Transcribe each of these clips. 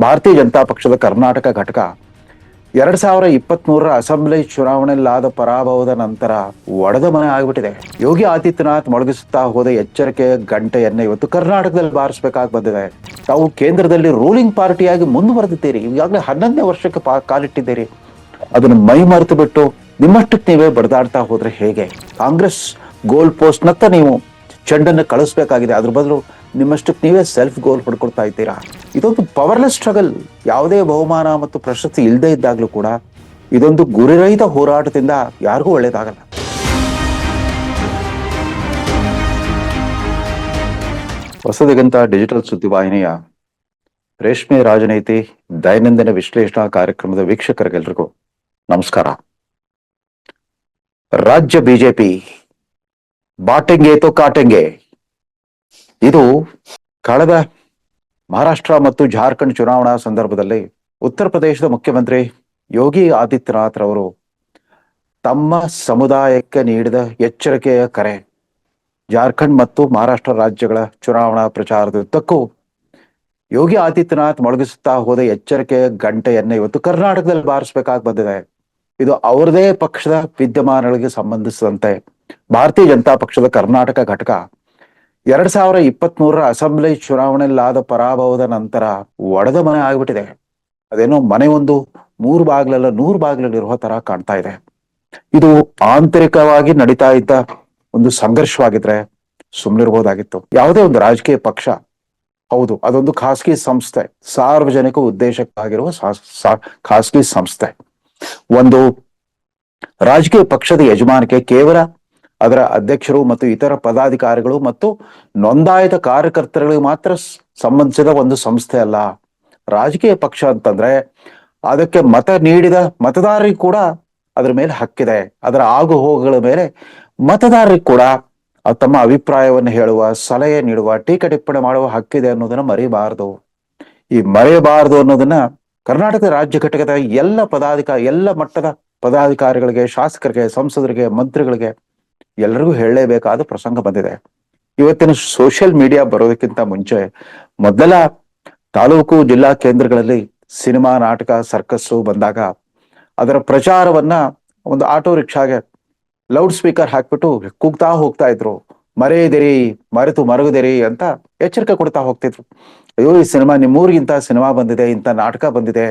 ಭಾರತೀಯ ಜನತಾ ಪಕ್ಷದ ಕರ್ನಾಟಕ ಘಟಕ 2023 ಅಸೆಂಬ್ಲಿ ಚುನಾವಣೆಯಲ್ಲಾದ ಪರಾಭವದ ನಂತರ ಒಡೆದ ಮನೆ ಆಗಿಬಿಟ್ಟಿದೆ. ಯೋಗಿ ಆದಿತ್ಯನಾಥ್ ಮೊಳಗಿಸುತ್ತಾ ಹೋದ ಎಚ್ಚರಿಕೆ ಗಂಟೆಯನ್ನ ಇವತ್ತು ಕರ್ನಾಟಕದಲ್ಲಿ ಬಾರಿಸಬೇಕಾಗಿ ಬಂದಿದೆ. ತಾವು ಕೇಂದ್ರದಲ್ಲಿ ರೂಲಿಂಗ್ ಪಾರ್ಟಿಯಾಗಿ ಮುಂದುವರೆದಿದ್ದೀರಿ. ಈಗಾಗಲೇ 11ನೇ ವರ್ಷಕ್ಕೆ ಕಾಲಿಟ್ಟಿದ್ದೀರಿ. ಅದನ್ನು ಮೈ ಮರೆತು ಬಿಟ್ಟು ನಿಮ್ಮಷ್ಟಕ್ಕೆ ನೀವೇ ಬಡದಾಡ್ತಾ ಹೋದ್ರೆ ಹೇಗೆ? ಕಾಂಗ್ರೆಸ್ ಗೋಲ್ ಪೋಸ್ಟ್ ನತ್ತ ನೀವು ಚೆಂಡನ್ನು ಕಳಿಸ್ಬೇಕಾಗಿದೆ. ಅದ್ರ ಬದಲು ನಿಮ್ಮಷ್ಟಕ್ಕೆ ನೀವೇ ಸೆಲ್ಫ್ ಗೋಲ್ ಹೊಡ್ಕೊಳ್ತಾ ಇದ್ದೀರಾ. ಇದೊಂದು ಪವರ್ಲೆಸ್ ಸ್ಟ್ರಗಲ್. ಯಾವುದೇ ಬಹುಮಾನ ಮತ್ತು ಪ್ರಶಸ್ತಿ ಇಲ್ಲದೆ ಇದ್ದಾಗಲೂ ಕೂಡ ಇದೊಂದು ಗುರಿರಹಿತ ಹೋರಾಟದಿಂದ ಯಾರಿಗೂ ಒಳ್ಳೇದಾಗಲ್ಲ. ಹೊಸದಿಗಂತ ಡಿಜಿಟಲ್ ಸುದ್ದಿವಾಹಿನಿಯ ರೇಷ್ಮೆ ರಾಜನೀತಿ ದೈನಂದಿನ ವಿಶ್ಲೇಷಣಾ ಕಾರ್ಯಕ್ರಮದ ವೀಕ್ಷಕರಿಗೆಲ್ರಿಗೂ ನಮಸ್ಕಾರ. ರಾಜ್ಯ ಬಿಜೆಪಿ ಬಾಟೆಂಗೆ ತೋ ಕಾಟೆಂಗೆ. ಇದು ಕಳೆದ ಮಹಾರಾಷ್ಟ್ರ ಮತ್ತು ಜಾರ್ಖಂಡ್ ಚುನಾವಣಾ ಸಂದರ್ಭದಲ್ಲಿ ಉತ್ತರ ಪ್ರದೇಶದ ಮುಖ್ಯಮಂತ್ರಿ ಯೋಗಿ ಆದಿತ್ಯನಾಥ್ ರವರು ತಮ್ಮ ಸಮುದಾಯಕ್ಕೆ ನೀಡಿದ ಎಚ್ಚರಿಕೆಯ ಕರೆ. ಜಾರ್ಖಂಡ್ ಮತ್ತು ಮಹಾರಾಷ್ಟ್ರ ರಾಜ್ಯಗಳ ಚುನಾವಣಾ ಪ್ರಚಾರದುದ್ದಕ್ಕೂ ಯೋಗಿ ಆದಿತ್ಯನಾಥ್ ಮೊಳಗಿಸುತ್ತಾ ಹೋದ ಎಚ್ಚರಿಕೆಯ ಗಂಟೆಯನ್ನ ಇವತ್ತು ಕರ್ನಾಟಕದಲ್ಲಿ ಬಾರಿಸಬೇಕಾಗಿ ಬಂದಿದೆ. ಇದು ಅವರದೇ ಪಕ್ಷದ ವಿದ್ಯಮಾನಗಳಿಗೆ ಸಂಬಂಧಿಸಿದಂತೆ ಭಾರತೀಯ ಜನತಾ ಪಕ್ಷದ ಕರ್ನಾಟಕ ಘಟಕ 2023 ಅಸೆಂಬ್ಲಿ ಚುನಾವಣೆಯಲ್ಲಾದ ಪರಾಭವದ ನಂತರ ಒಡೆದ ಮನೆ ಆಗಿಬಿಟ್ಟಿದೆ. ಅದೇನೋ ಮನೆ ಒಂದು 3 ಬಾಗಿಲಲ್ಲ 100 ಬಾಗಿಲಲ್ಲಿರುವ ತರ ಕಾಣ್ತಾ ಇದೆ. ಇದು ಆಂತರಿಕವಾಗಿ ನಡೀತಾ ಇದ್ದ ಒಂದು ಸಂಘರ್ಷವಾಗಿದ್ರೆ ಸುಮ್ಮನಿರ್ಬೋದಾಗಿತ್ತು. ಯಾವುದೇ ಒಂದು ರಾಜಕೀಯ ಪಕ್ಷ, ಹೌದು ಅದೊಂದು ಖಾಸಗಿ ಸಂಸ್ಥೆ, ಸಾರ್ವಜನಿಕ ಉದ್ದೇಶಕ್ಕಾಗಿರುವ ಖಾಸಗಿ ಸಂಸ್ಥೆ. ಒಂದು ರಾಜಕೀಯ ಪಕ್ಷದ ಯಜಮಾನಿಕೆ ಕೇವಲ ಅದರ ಅಧ್ಯಕ್ಷರು ಮತ್ತು ಇತರ ಪದಾಧಿಕಾರಿಗಳು ಮತ್ತು ನೋಂದಾಯಿತ ಕಾರ್ಯಕರ್ತರುಗಳಿಗೆ ಮಾತ್ರ ಸಂಬಂಧಿಸಿದ ಒಂದು ಸಂಸ್ಥೆ ಅಲ್ಲ. ರಾಜಕೀಯ ಪಕ್ಷ ಅಂತಂದ್ರೆ ಅದಕ್ಕೆ ಮತ ನೀಡಿದ ಮತದಾರರಿಗೆ ಕೂಡ ಅದರ ಮೇಲೆ ಹಕ್ಕಿದೆ. ಅದರ ಆಗು ಹೋಗುಗಳ ಮೇಲೆ ಮತದಾರರಿಗೆ ಕೂಡ ತಮ್ಮ ಅಭಿಪ್ರಾಯವನ್ನು ಹೇಳುವ, ಸಲಹೆ ನೀಡುವ, ಟೀಕೆ ಟಿಪ್ಪಣಿ ಮಾಡುವ ಹಕ್ಕಿದೆ ಅನ್ನೋದನ್ನ ಮರೆಯಬಾರದು. ಈ ಮರೆಯಬಾರದು ಅನ್ನೋದನ್ನ ಕರ್ನಾಟಕ ರಾಜ್ಯ ಘಟಕದ ಎಲ್ಲ ಮಟ್ಟದ ಪದಾಧಿಕಾರಿಗಳಿಗೆ, ಶಾಸಕರಿಗೆ, ಸಂಸದರಿಗೆ, ಮಂತ್ರಿಗಳಿಗೆ ಎಲ್ಲರಿಗೂ ಹೇಳಲೇಬೇಕಾದ ಪ್ರಸಂಗ ಬಂದಿದೆ. ಇವತ್ತಿನ ಸೋಷಿಯಲ್ ಮೀಡಿಯಾ ಬರೋದಕ್ಕಿಂತ ಮುಂಚೆ ಮೊದಲ ತಾಲೂಕು ಜಿಲ್ಲಾ ಕೇಂದ್ರಗಳಲ್ಲಿ ಸಿನಿಮಾ, ನಾಟಕ, ಸರ್ಕಸ್ಸು ಬಂದಾಗ ಅದರ ಪ್ರಚಾರವನ್ನ ಒಂದು ಆಟೋ ರಿಕ್ಷಾಗೆ ಲೌಡ್ ಸ್ಪೀಕರ್ ಹಾಕ್ಬಿಟ್ಟು ಕೂಗ್ತಾ ಹೋಗ್ತಾ ಇದ್ರು. ಮರೆಯದಿರಿ, ಮರೆತು ಮರುಗದಿರಿ ಅಂತ ಎಚ್ಚರಿಕೆ ಕೊಡ್ತಾ ಹೋಗ್ತಿದ್ರು. ಅಯ್ಯೋ, ಈ ಸಿನಿಮಾ ನಿಮ್ಮೂರಿಗಿಂತ ಸಿನಿಮಾ ಬಂದಿದೆ, ಇಂಥ ನಾಟಕ ಬಂದಿದೆ,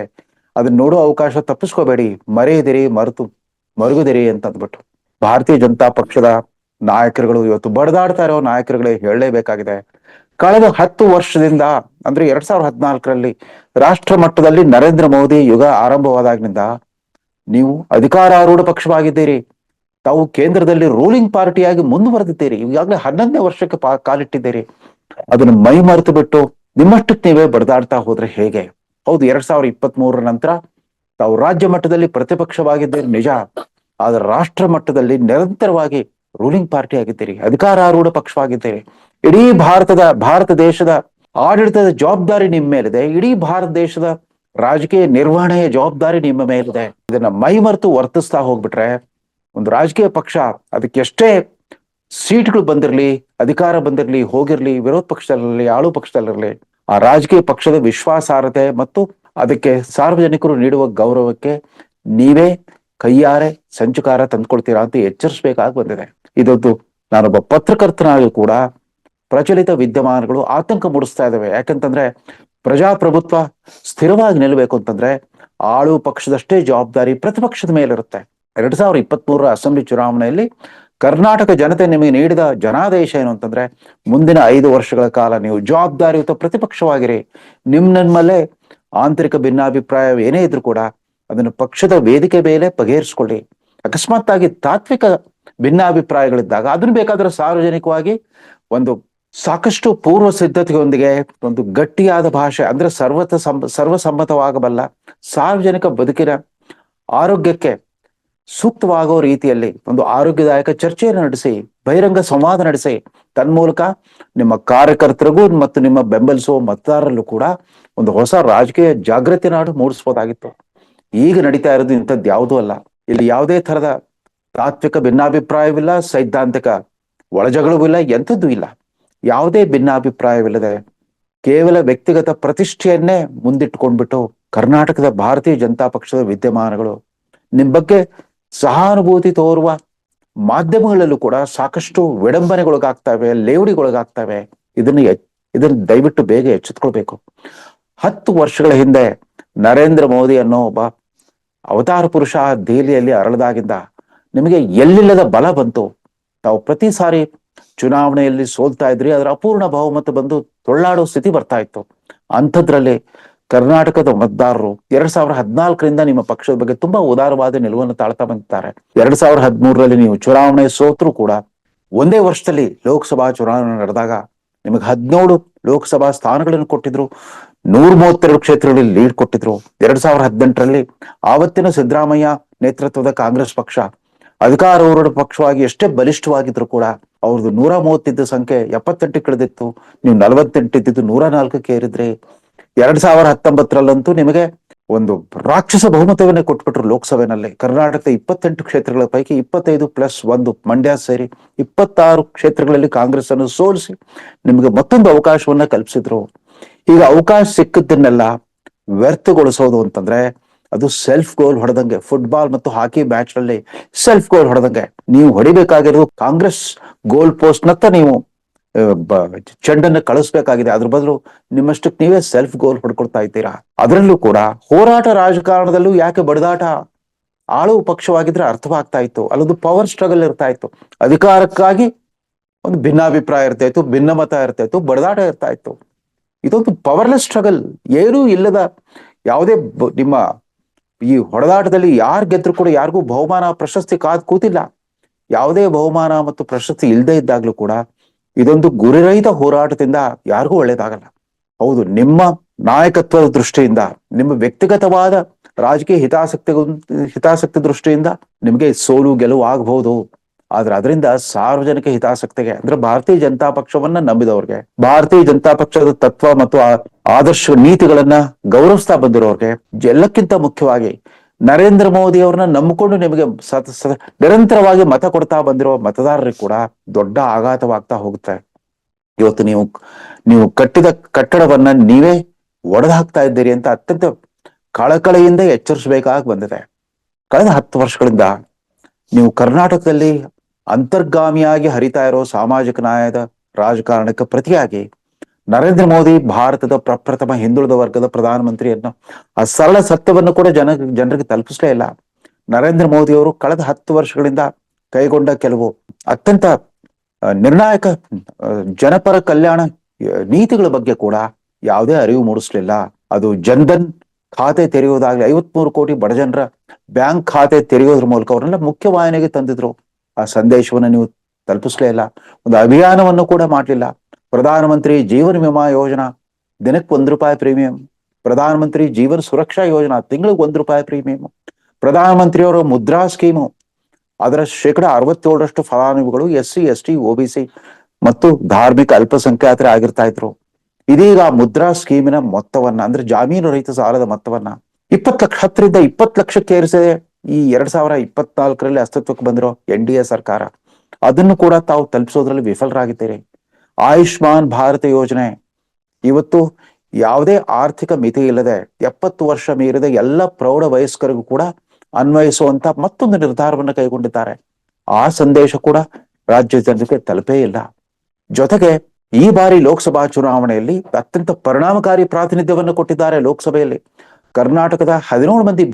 ಅದನ್ನ ನೋಡೋ ಅವಕಾಶ ತಪ್ಪಿಸ್ಕೋಬೇಡಿ, ಮರೆಯದಿರಿ, ಮರೆತು ಮರುಗದಿರಿ ಅಂತ ಅಂದ್ಬಿಟ್ಟು ಭಾರತೀಯ ಜನತಾ ಪಕ್ಷದ ನಾಯಕರುಗಳು, ಇವತ್ತು ಬಡದಾಡ್ತಾ ಇರೋ ನಾಯಕರುಗಳೇ ಹೇಳಲೇಬೇಕಾಗಿದೆ. ಕಳೆದ 10 ವರ್ಷದಿಂದ ಅಂದ್ರೆ 2014ರಲ್ಲಿ ರಾಷ್ಟ್ರ ಮಟ್ಟದಲ್ಲಿ ನರೇಂದ್ರ ಮೋದಿ ಯುಗ ಆರಂಭವಾದಾಗಿನಿಂದ ನೀವು ಅಧಿಕಾರಾರೂಢ ಪಕ್ಷವಾಗಿದ್ದೀರಿ. ತಾವು ಕೇಂದ್ರದಲ್ಲಿ ರೂಲಿಂಗ್ ಪಾರ್ಟಿಯಾಗಿ ಮುಂದುವರೆದಿದ್ದೀರಿ. ಈಗಾಗಲೇ 11ನೇ ವರ್ಷಕ್ಕೆ ಕಾಲಿಟ್ಟಿದ್ದೀರಿ. ಅದನ್ನು ಮೈ ಮರೆತು ಬಿಟ್ಟು ನಿಮ್ಮಷ್ಟಕ್ಕೆ ನೀವೇ ಬಡದಾಡ್ತಾ ಹೋದ್ರೆ ಹೇಗೆ? ಹೌದು, 2023 ನಂತರ ತಾವು ರಾಜ್ಯ ಮಟ್ಟದಲ್ಲಿ ಪ್ರತಿಪಕ್ಷವಾಗಿದ್ದೀರಿ ನಿಜ, ಆದ್ರೆ ರಾಷ್ಟ್ರ ಮಟ್ಟದಲ್ಲಿ ನಿರಂತರವಾಗಿ ರೂಲಿಂಗ್ ಪಾರ್ಟಿ ಆಗಿದ್ದೀರಿ, ಅಧಿಕಾರಾರೂಢ ಪಕ್ಷವಾಗಿದ್ದೀರಿ. ಇಡೀ ಭಾರತ ದೇಶದ ಆಡಳಿತದ ಜವಾಬ್ದಾರಿ ನಿಮ್ಮ ಮೇಲಿದೆ. ಇಡೀ ಭಾರತ ದೇಶದ ರಾಜಕೀಯ ನಿರ್ವಹಣೆಯ ಜವಾಬ್ದಾರಿ ನಿಮ್ಮ ಮೇಲಿದೆ. ಇದನ್ನ ಮೈ ಮರೆತು ವರ್ತಿಸ್ತಾ ಹೋಗ್ಬಿಟ್ರೆ ಒಂದು ರಾಜಕೀಯ ಪಕ್ಷ ಅದಕ್ಕೆ ಎಷ್ಟೇ ಸೀಟ್ಗಳು ಬಂದಿರಲಿ, ಅಧಿಕಾರ ಬಂದಿರಲಿ, ಹೋಗಿರ್ಲಿ, ವಿರೋಧ ಪಕ್ಷದಲ್ಲಿರಲಿ, ಆಳು ಪಕ್ಷದಲ್ಲಿರಲಿ, ಆ ರಾಜಕೀಯ ಪಕ್ಷದ ವಿಶ್ವಾಸಾರ್ಹತೆ ಮತ್ತು ಅದಕ್ಕೆ ಸಾರ್ವಜನಿಕರು ನೀಡುವ ಗೌರವಕ್ಕೆ ನೀವೇ ಕೈಯಾರೆ ಸಂಚುಕಾರ ತಂದ್ಕೊಳ್ತೀರಾ ಅಂತ ಎಚ್ಚರಿಸಬೇಕಾಗಿ ಬಂದಿದೆ. ಇದೊಂದು ನಾನೊಬ್ಬ ಪತ್ರಕರ್ತನಾಗಿ ಕೂಡ ಪ್ರಚಲಿತ ವಿದ್ಯಮಾನಗಳು ಆತಂಕ ಮೂಡಿಸ್ತಾ ಇದ್ದಾವೆ. ಯಾಕಂತಂದ್ರೆ ಪ್ರಜಾಪ್ರಭುತ್ವ ಸ್ಥಿರವಾಗಿ ನಿಲ್ಲಬೇಕು ಅಂತಂದ್ರೆ ಆಳು ಪಕ್ಷದಷ್ಟೇ ಜವಾಬ್ದಾರಿ ಪ್ರತಿಪಕ್ಷದ ಮೇಲಿರುತ್ತೆ. 2023 ಅಸೆಂಬ್ಲಿ ಚುನಾವಣೆಯಲ್ಲಿ ಕರ್ನಾಟಕ ಜನತೆ ನಿಮಗೆ ನೀಡಿದ ಜನಾದೇಶ ಏನು ಅಂತಂದ್ರೆ ಮುಂದಿನ 5 ವರ್ಷಗಳ ಕಾಲ ನೀವು ಜವಾಬ್ದಾರಿಯುತ ಪ್ರತಿಪಕ್ಷವಾಗಿರಿ. ನಿಮ್ಮಲ್ಲೇ ಆಂತರಿಕ ಭಿನ್ನಾಭಿಪ್ರಾಯ ಏನೇ ಇದ್ರೂ ಕೂಡ ಅದನ್ನು ಪಕ್ಷದ ವೇದಿಕೆ ಮೇಲೆ ಬಗೆಹರಿಸ್ಕೊಳ್ಳಿ. ಅಕಸ್ಮಾತ್ ಆಗಿ ತಾತ್ವಿಕ ಭಿನ್ನಾಭಿಪ್ರಾಯಗಳಿದ್ದಾಗ ಅದನ್ನು ಬೇಕಾದ್ರೆ ಸಾರ್ವಜನಿಕವಾಗಿ ಒಂದು ಸಾಕಷ್ಟು ಪೂರ್ವ ಸಿದ್ಧತೆಯೊಂದಿಗೆ ಒಂದು ಗಟ್ಟಿಯಾದ ಭಾಷೆ ಅಂದ್ರೆ ಸರ್ವಸಮ್ಮತವಾಗಬಲ್ಲ, ಸಾರ್ವಜನಿಕ ಬದುಕಿನ ಆರೋಗ್ಯಕ್ಕೆ ಸೂಕ್ತವಾಗೋ ರೀತಿಯಲ್ಲಿ ಒಂದು ಆರೋಗ್ಯದಾಯಕ ಚರ್ಚೆಯನ್ನು ನಡೆಸಿ, ಬಹಿರಂಗ ಸಂವಾದ ನಡೆಸಿ, ತನ್ಮೂಲಕ ನಿಮ್ಮ ಕಾರ್ಯಕರ್ತರಿಗೂ ಮತ್ತು ನಿಮ್ಮ ಬೆಂಬಲಿಸುವ ಮತದಾರರಲ್ಲೂ ಕೂಡ ಒಂದು ಹೊಸ ರಾಜಕೀಯ ಜಾಗೃತಿ ನಾಡು ಮೂಡಿಸ್ಬೋದಾಗಿತ್ತು. ಈಗ ನಡೀತಾ ಇರೋದು ಇಂಥದ್ದು ಯಾವುದೂ ಅಲ್ಲ. ಇಲ್ಲಿ ಯಾವುದೇ ತರದ ತಾತ್ವಿಕ ಭಿನ್ನಾಭಿಪ್ರಾಯವಿಲ್ಲ, ಸೈದ್ಧಾಂತಿಕ ಒಳಜಗಳವೂ ಇಲ್ಲ, ಎಂಥದ್ದು ಇಲ್ಲ. ಯಾವುದೇ ಭಿನ್ನಾಭಿಪ್ರಾಯವಿಲ್ಲದೆ ಕೇವಲ ವ್ಯಕ್ತಿಗತ ಪ್ರತಿಷ್ಠೆಯನ್ನೇ ಮುಂದಿಟ್ಟುಕೊಂಡ್ಬಿಟ್ಟು ಕರ್ನಾಟಕದ ಭಾರತೀಯ ಜನತಾ ಪಕ್ಷದ ವಿದ್ಯಮಾನಗಳು ನಿಮ್ ಬಗ್ಗೆ ಸಹಾನುಭೂತಿ ತೋರುವ ಮಾಧ್ಯಮಗಳಲ್ಲೂ ಕೂಡ ಸಾಕಷ್ಟು ವಿಡಂಬನೆಗೊಳಗಾಗ್ತವೆ, ಲೇವಡಿಗೊಳಗಾಗ್ತವೆ. ಇದನ್ನ ದಯವಿಟ್ಟು ಬೇಗ ಎಚ್ಚೆತ್ಕೊಳ್ಬೇಕು. 10 ವರ್ಷಗಳ ಹಿಂದೆ ನರೇಂದ್ರ ಮೋದಿ ಅನ್ನೋ ಒಬ್ಬ ಅವತಾರ ಪುರುಷ ದೆಹಲಿಯಲ್ಲಿ ಅರಳದಾಗಿಂದ ನಿಮಗೆ ಎಲ್ಲಿಲ್ಲದ ಬಲ ಬಂತು. ತಾವು ಪ್ರತಿ ಸಾರಿ ಚುನಾವಣೆಯಲ್ಲಿ ಸೋಲ್ತಾ ಇದ್ರಿ, ಅದರ ಅಪೂರ್ಣ ಬಹುಮತ ಬಂದು ತೊಳ್ಳಾಡೋ ಸ್ಥಿತಿ ಬರ್ತಾ ಇತ್ತು. ಅಂಥದ್ರಲ್ಲಿ ಕರ್ನಾಟಕದ ಮತದಾರರು 2014ರಿಂದ ನಿಮ್ಮ ಪಕ್ಷದ ಬಗ್ಗೆ ತುಂಬಾ ಉದಾರವಾದ ನಿಲುವನ್ನು ತಾಳ್ತಾ ಬಂದಿದ್ದಾರೆ. 2013ರಲ್ಲಿ ನೀವು ಚುನಾವಣೆ ಸೋತ್ರು ಕೂಡ ಒಂದೇ ವರ್ಷದಲ್ಲಿ ಲೋಕಸಭಾ ಚುನಾವಣೆ ನಡೆದಾಗ ನಿಮಗೆ 17 ಲೋಕಸಭಾ ಸ್ಥಾನಗಳನ್ನು ಕೊಟ್ಟಿದ್ರು, 132 ಕ್ಷೇತ್ರಗಳಲ್ಲಿ ಲೀಡ್ ಕೊಟ್ಟಿದ್ರು. 2018ರಲ್ಲಿ ಆವತ್ತಿನ ಸಿದ್ದರಾಮಯ್ಯ ನೇತೃತ್ವದ ಕಾಂಗ್ರೆಸ್ ಪಕ್ಷ ಅಧಿಕಾರಾರೂಢ ಪಕ್ಷವಾಗಿ ಎಷ್ಟೇ ಬಲಿಷ್ಠವಾಗಿದ್ರು ಕೂಡ ಅವ್ರದ್ದು 130 ಸಂಖ್ಯೆ 78 ಕಳೆದಿತ್ತು. ನೀವು 48 ಇದ್ದಿದ್ದು 104ಕ್ಕೆ ಏರಿದ್ರಿ. 2019ರಲ್ಲಂತೂ ನಿಮಗೆ ಒಂದು ರಾಕ್ಷಸ ಬಹುಮತವನ್ನೇ ಕೊಟ್ಬಿಟ್ರು ಲೋಕಸಭೆನಲ್ಲಿ. ಕರ್ನಾಟಕದ 28 ಕ್ಷೇತ್ರಗಳ ಪೈಕಿ 25+1 ಮಂಡ್ಯ ಸೇರಿ 26 ಕ್ಷೇತ್ರಗಳಲ್ಲಿ ಕಾಂಗ್ರೆಸ್ ಅನ್ನು ಸೋಲಿಸಿ ನಿಮಗೆ ಮತ್ತೊಂದು ಅವಕಾಶವನ್ನ ಕಲ್ಪಿಸಿದ್ರು. ಈಗ ಅವಕಾಶ ಸಿಕ್ಕದ್ದನ್ನೆಲ್ಲ ವ್ಯರ್ಥಗೊಳಿಸೋದು ಅಂತಂದ್ರೆ ಅದು ಸೆಲ್ಫ್ ಗೋಲ್ ಹೊಡೆದಂಗೆ. ಫುಟ್ಬಾಲ್ ಮತ್ತು ಹಾಕಿ ಮ್ಯಾಚ್ ನಲ್ಲಿ ಸೆಲ್ಫ್ ಗೋಲ್ ಹೊಡೆದಂಗೆ. ನೀವು ಹೊಡಿಬೇಕಾಗಿರೋದು ಕಾಂಗ್ರೆಸ್ ಗೋಲ್ ಪೋಸ್ಟ್ ನತ್ತ ನೀವು ಚೆಂಡನ್ನು ಕಳಿಸ್ಬೇಕಾಗಿದೆ. ಅದ್ರ ಬದಲು ನಿಮ್ಮಷ್ಟಕ್ಕೆ ನೀವೇ ಸೆಲ್ಫ್ ಗೋಲ್ ಹೊಡ್ಕೊಳ್ತಾ ಇದ್ದೀರಾ. ಅದರಲ್ಲೂ ಕೂಡ ಹೋರಾಟ ರಾಜಕಾರಣದಲ್ಲೂ ಯಾಕೆ ಬಡದಾಟ? ಆಳುವ ಪಕ್ಷವಾಗಿದ್ರೆ ಅರ್ಥವಾಗ್ತಾ ಇತ್ತು. ಅಲ್ಲೊಂದು ಪವರ್ ಸ್ಟ್ರಗಲ್ ಇರ್ತಾ ಇತ್ತು. ಅಧಿಕಾರಕ್ಕಾಗಿ ಒಂದು ಭಿನ್ನಾಭಿಪ್ರಾಯ ಇರ್ತಾ ಇತ್ತು, ಭಿನ್ನಮತ ಇರ್ತಾ ಇತ್ತು, ಬಡದಾಟ ಇರ್ತಾ ಇತ್ತು. ಇದೊಂದು ಪವರ್ಲೆಸ್ ಸ್ಟ್ರಗಲ್. ಏನೂ ಇಲ್ಲದ ಯಾವುದೇ ನಿಮ್ಮ ಈ ಹೊಡೆದಾಟದಲ್ಲಿ ಯಾರು ಗೆದ್ರು ಕೂಡ ಯಾರಿಗೂ ಬಹುಮಾನ ಪ್ರಶಸ್ತಿ ಕಾದ್ ಕೂತಿಲ್ಲ. ಯಾವುದೇ ಬಹುಮಾನ ಮತ್ತು ಪ್ರಶಸ್ತಿ ಇಲ್ಲದೆ ಇದ್ದಾಗ್ಲೂ ಕೂಡ ಇದೊಂದು ಗುರಿರಹಿತ ಹೋರಾಟದಿಂದ ಯಾರಿಗೂ ಒಳ್ಳೇದಾಗಲ್ಲ. ಹೌದು, ನಿಮ್ಮ ನಾಯಕತ್ವದ ದೃಷ್ಟಿಯಿಂದ, ನಿಮ್ಮ ವ್ಯಕ್ತಿಗತವಾದ ರಾಜಕೀಯ ಹಿತಾಸಕ್ತಿ ದೃಷ್ಟಿಯಿಂದ ನಿಮಗೆ ಸೋಲು ಗೆಲುವು ಆಗಬಹುದು. ಆದ್ರೆ ಅದರಿಂದ ಸಾರ್ವಜನಿಕ ಹಿತಾಸಕ್ತಿಗೆ ಅಂದ್ರೆ ಭಾರತೀಯ ಜನತಾ ಪಕ್ಷವನ್ನ ನಂಬಿದವ್ರಿಗೆ, ಭಾರತೀಯ ಜನತಾ ಪಕ್ಷದ ತತ್ವ ಮತ್ತು ಆದರ್ಶ ನೀತಿಗಳನ್ನ ಗೌರವಿಸ್ತಾ ಬಂದಿರೋರ್ಗೆ, ಎಲ್ಲಕ್ಕಿಂತ ಮುಖ್ಯವಾಗಿ ನರೇಂದ್ರ ಮೋದಿ ಅವ್ರನ್ನ ನಂಬಿಕೊಂಡು ನಿಮಗೆ ನಿರಂತರವಾಗಿ ಮತ ಕೊಡ್ತಾ ಬಂದಿರೋ ಮತದಾರರಿಗೆ ಕೂಡ ದೊಡ್ಡ ಆಘಾತವಾಗ್ತಾ ಹೋಗುತ್ತೆ. ಇವತ್ತು ನೀವು ಕಟ್ಟಿದ ಕಟ್ಟಡವನ್ನ ನೀವೇ ಒಡೆದು ಹಾಕ್ತಾ ಇದ್ದೀರಿ ಅಂತ ಅತ್ಯಂತ ಕಳಕಳಿಯಿಂದ ಎಚ್ಚರಿಸಬೇಕಾಗಿ ಬಂದಿದೆ. ಕಳೆದ 10 ವರ್ಷಗಳಿಂದ ನೀವು ಕರ್ನಾಟಕದಲ್ಲಿ ಅಂತರ್ಗಾಮಿಯಾಗಿ ಹರಿತಾ ಇರೋ ಸಾಮಾಜಿಕ ನ್ಯಾಯದ ರಾಜಕಾರಣಕ್ಕೆ ಪ್ರತಿಯಾಗಿ ನರೇಂದ್ರ ಮೋದಿ ಭಾರತದ ಪ್ರಪ್ರಥಮ ಹಿಂದುಳಿದ ವರ್ಗದ ಪ್ರಧಾನಮಂತ್ರಿಯನ್ನು ಆ ಸರಳ ಸತ್ಯವನ್ನು ಕೂಡ ಜನರಿಗೆ ತಲುಪಿಸಲೇ ಇಲ್ಲ. ನರೇಂದ್ರ ಮೋದಿ ಅವರು ಕಳೆದ 10 ವರ್ಷಗಳಿಂದ ಕೈಗೊಂಡ ಕೆಲವು ಅತ್ಯಂತ ನಿರ್ಣಾಯಕ ಜನಪರ ಕಲ್ಯಾಣ ನೀತಿಗಳ ಬಗ್ಗೆ ಕೂಡ ಯಾವುದೇ ಅರಿವು ಮೂಡಿಸ್ಲಿಲ್ಲ. ಅದು ಜನ್ಧನ್ ಖಾತೆ ತೆರೆಯುವುದಾಗ್ಲಿ, 53 ಕೋಟಿ ಬಡ ಜನರ ಬ್ಯಾಂಕ್ ಖಾತೆ ತೆರೆಯೋದ್ರ ಮೂಲಕ ಅವ್ರನ್ನೆಲ್ಲ ಮುಖ್ಯವಾಹಿನಿಗೆ ತಂದಿದ್ರು. ಆ ಸಂದೇಶವನ್ನು ನೀವು ತಲುಪಿಸ್ಲೇ ಇಲ್ಲ. ಒಂದು ಅಭಿಯಾನವನ್ನು ಕೂಡ ಮಾಡಲಿಲ್ಲ. ಪ್ರಧಾನಮಂತ್ರಿ ಜೀವನ ವಿಮಾ ಯೋಜನಾ ದಿನಕ್ಕೆ ₹1 ಪ್ರೀಮಿಯಂ, ಪ್ರಧಾನಮಂತ್ರಿ ಜೀವನ ಸುರಕ್ಷಾ ಯೋಜನಾ ತಿಂಗಳಿಗೆ ₹1 ಪ್ರೀಮಿಯಂ, ಪ್ರಧಾನಮಂತ್ರಿಯವರ ಮುದ್ರಾ ಸ್ಕೀಮು ಅದರ 67% ಫಲಾನುಭವಿಗಳು SC ST OBC ಮತ್ತು ಧಾರ್ಮಿಕ ಅಲ್ಪಸಂಖ್ಯಾತರೇ ಆಗಿರ್ತಾ ಇದ್ರು. ಇದೀಗ ಮುದ್ರಾ ಸ್ಕೀಮಿನ ಮೊತ್ತವನ್ನ ಅಂದ್ರೆ ಜಾಮೀನು ರಹಿತ ಸಾಲದ ಮೊತ್ತವನ್ನ 20 ಲಕ್ಷ 10ರಿಂದ 20 ಲಕ್ಷಕ್ಕೆ ಏರಿಸಿದೆ ಈ 2024ರಲ್ಲಿ ಅಸ್ತಿತ್ವಕ್ಕೆ ಬಂದಿರೋ NDA ಸರ್ಕಾರ. ಅದನ್ನು ಕೂಡ ತಾವು ತಲುಪಿಸೋದ್ರಲ್ಲಿ ವಿಫಲರಾಗಿದ್ದೀರಿ. ಆಯುಷ್ಮಾನ್ ಭಾರತ ಯೋಜನೆ ಇವತ್ತು ಯಾವುದೇ ಆರ್ಥಿಕ ಮಿತಿ ಇಲ್ಲದೆ 70 ವರ್ಷ ಮೀರಿದ ಎಲ್ಲ ಪ್ರೌಢ ವಯಸ್ಕರಿಗೂ ಕೂಡ ಅನ್ವಯಿಸುವಂತ ಮತ್ತೊಂದು ನಿರ್ಧಾರವನ್ನು ಕೈಗೊಂಡಿದ್ದಾರೆ. ಆ ಸಂದೇಶ ಕೂಡ ರಾಜ್ಯ ಜನರಿಗೆ ತಲುಪೇ ಇಲ್ಲ. ಜೊತೆಗೆ ಈ ಬಾರಿ ಲೋಕಸಭಾ ಚುನಾವಣೆಯಲ್ಲಿ ಅತ್ಯಂತ ಪರಿಣಾಮಕಾರಿ ಪ್ರಾತಿನಿಧ್ಯವನ್ನು ಕೊಟ್ಟಿದ್ದಾರೆ. ಲೋಕಸಭೆಯಲ್ಲಿ ಕರ್ನಾಟಕದ 17 ಮಂದಿ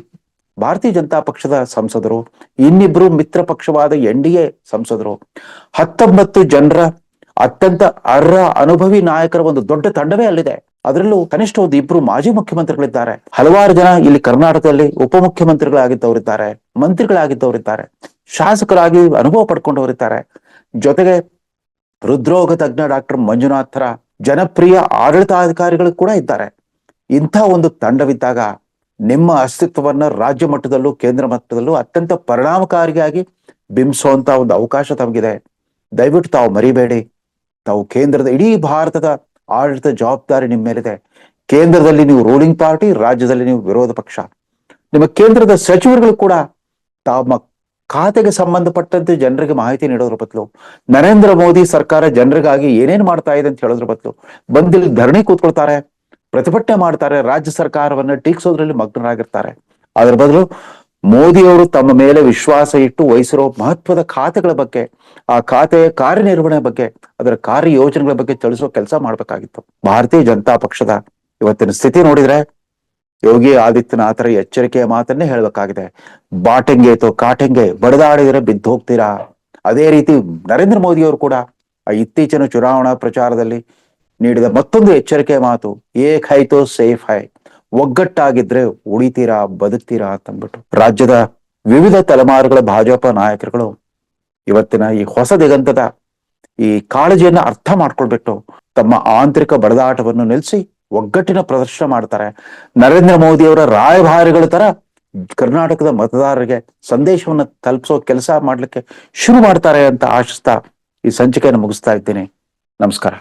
ಭಾರತೀಯ ಜನತಾ ಪಕ್ಷದ ಸಂಸದರು, 2 ಮಿತ್ರ ಪಕ್ಷವಾದ NDA ಸಂಸದರು, 19 ಜನರ ಅತ್ಯಂತ ಅರ್ಹ ಅನುಭವಿ ನಾಯಕರ ಒಂದು ದೊಡ್ಡ ತಂಡವೇ ಅಲ್ಲಿದೆ. ಅದರಲ್ಲೂ ಕನಿಷ್ಠ 2 ಮಾಜಿ ಮುಖ್ಯಮಂತ್ರಿಗಳಿದ್ದಾರೆ. ಹಲವಾರು ಜನ ಇಲ್ಲಿ ಕರ್ನಾಟಕದಲ್ಲಿ ಉಪಮುಖ್ಯಮಂತ್ರಿಗಳಾಗಿದ್ದವರಿದ್ದಾರೆ, ಮಂತ್ರಿಗಳಾಗಿದ್ದವರಿದ್ದಾರೆ, ಶಾಸಕರಾಗಿ ಅನುಭವ ಪಡ್ಕೊಂಡವರಿದ್ದಾರೆ. ಜೊತೆಗೆ ಹೃದ್ರೋಗ ತಜ್ಞ ಡಾಕ್ಟರ್ ಮಂಜುನಾಥ್ ತರ ಜನಪ್ರಿಯ ಆಡಳಿತಾಧಿಕಾರಿಗಳು ಕೂಡ ಇದ್ದಾರೆ. ಇಂಥ ಒಂದು ತಂಡವಿದ್ದಾಗ ನಿಮ್ಮ ಅಸ್ತಿತ್ವವನ್ನ ರಾಜ್ಯ ಮಟ್ಟದಲ್ಲೂ ಕೇಂದ್ರ ಮಟ್ಟದಲ್ಲೂ ಅತ್ಯಂತ ಪರಿಣಾಮಕಾರಿಯಾಗಿ ಬಿಂಬಿಸುವಂತ ಒಂದು ಅವಕಾಶ ತಮಗಿದೆ. ದಯವಿಟ್ಟು ತಾವು ಮರಿಬೇಡಿ. ತಾವು ಕೇಂದ್ರದ ಇಡೀ ಭಾರತದ ಆಡಳಿತ ಜವಾಬ್ದಾರಿ ನಿಮ್ಮ ಮೇಲಿದೆ. ಕೇಂದ್ರದಲ್ಲಿ ನೀವು ರೂಲಿಂಗ್ ಪಾರ್ಟಿ, ರಾಜ್ಯದಲ್ಲಿ ನೀವು ವಿರೋಧ ಪಕ್ಷ. ನಿಮ್ಮ ಕೇಂದ್ರದ ಸಚಿವರುಗಳು ಕೂಡ ತಮ್ಮ ಖಾತೆಗೆ ಸಂಬಂಧಪಟ್ಟಂತೆ ಜನರಿಗೆ ಮಾಹಿತಿ ನೀಡೋದ್ರ ಬದಲು, ನರೇಂದ್ರ ಮೋದಿ ಸರ್ಕಾರ ಜನರಿಗಾಗಿ ಏನೇನ್ ಮಾಡ್ತಾ ಇದೆ ಅಂತ ಹೇಳೋದ್ರ ಬದಲು ಬಂದಿಲ್ಲಿ ಧರಣಿ ಕೂತ್ಕೊಳ್ತಾರೆ, ಪ್ರತಿಭಟನೆ ಮಾಡ್ತಾರೆ, ರಾಜ್ಯ ಸರ್ಕಾರವನ್ನ ಟೀಕಿಸೋದ್ರಲ್ಲಿ ಮಗ್ನರಾಗಿರ್ತಾರೆ. ಅದರ ಬದಲು ಮೋದಿಯವರು ತಮ್ಮ ಮೇಲೆ ವಿಶ್ವಾಸ ಇಟ್ಟು ವಹಿಸಿರೋ ಮಹತ್ವದ ಖಾತೆಗಳ ಬಗ್ಗೆ, ಆ ಖಾತೆಯ ಕಾರ್ಯನಿರ್ವಹಣೆ ಬಗ್ಗೆ, ಅದರ ಕಾರ್ಯ ಯೋಜನೆಗಳ ಬಗ್ಗೆ ತಿಳಿಸೋ ಕೆಲಸ ಮಾಡ್ಬೇಕಾಗಿತ್ತು. ಭಾರತೀಯ ಜನತಾ ಪಕ್ಷದ ಇವತ್ತಿನ ಸ್ಥಿತಿ ನೋಡಿದ್ರೆ ಯೋಗಿ ಆದಿತ್ಯನಾಥರ ಎಚ್ಚರಿಕೆಯ ಮಾತನ್ನೇ ಹೇಳಬೇಕಾಗಿದೆ. ಬಾಟೆಂಗೆ ತೋ ಕಾಟೆಂಗೆ, ಬಡದಾಡಿದ್ರೆ ಬಿದ್ದು ಹೋಗ್ತೀರಾ. ಅದೇ ರೀತಿ ನರೇಂದ್ರ ಮೋದಿ ಅವರು ಕೂಡ ಆ ಇತ್ತೀಚಿನ ಚುನಾವಣಾ ಪ್ರಚಾರದಲ್ಲಿ ನೀಡಿದ ಮತ್ತೊಂದು ಎಚ್ಚರಿಕೆಯ ಮಾತು, ಏಕ್ ಹೈ ತೋ ಸೇಫ್ ಹೈ, ಒಗ್ಗಟ್ಟಾಗಿದ್ರೆ ಉಳಿತೀರಾ, ಬದುಕ್ತೀರಾ ಅಂತ ಅಂದ್ಬಿಟ್ಟು. ರಾಜ್ಯದ ವಿವಿಧ ತಲೆಮಾರುಗಳ ಭಾಜಪ ನಾಯಕರುಗಳು ಇವತ್ತಿನ ಈ ಹೊಸ ದಿಗಂತದ ಈ ಕಾಳಜಿಯನ್ನ ಅರ್ಥ ಮಾಡ್ಕೊಳ್ಬಿಟ್ಟು ತಮ್ಮ ಆಂತರಿಕ ಬಡದಾಟವನ್ನು ನಿಲ್ಲಿಸಿ ಒಗ್ಗಟ್ಟಿನ ಪ್ರದರ್ಶನ ಮಾಡ್ತಾರೆ. ನರೇಂದ್ರ ಮೋದಿ ಅವರ ರಾಯಭಾರಿಗಳ ತರ ಕರ್ನಾಟಕದ ಮತದಾರರಿಗೆ ಸಂದೇಶವನ್ನ ತಲುಪಿಸೋ ಕೆಲಸ ಮಾಡ್ಲಿಕ್ಕೆ ಶುರು ಮಾಡ್ತಾರೆ ಅಂತ ಆಶಿಸ್ತಾ ಈ ಸಂಚಿಕೆಯನ್ನು ಮುಗಿಸ್ತಾ ಇದ್ದೀನಿ. ನಮಸ್ಕಾರ.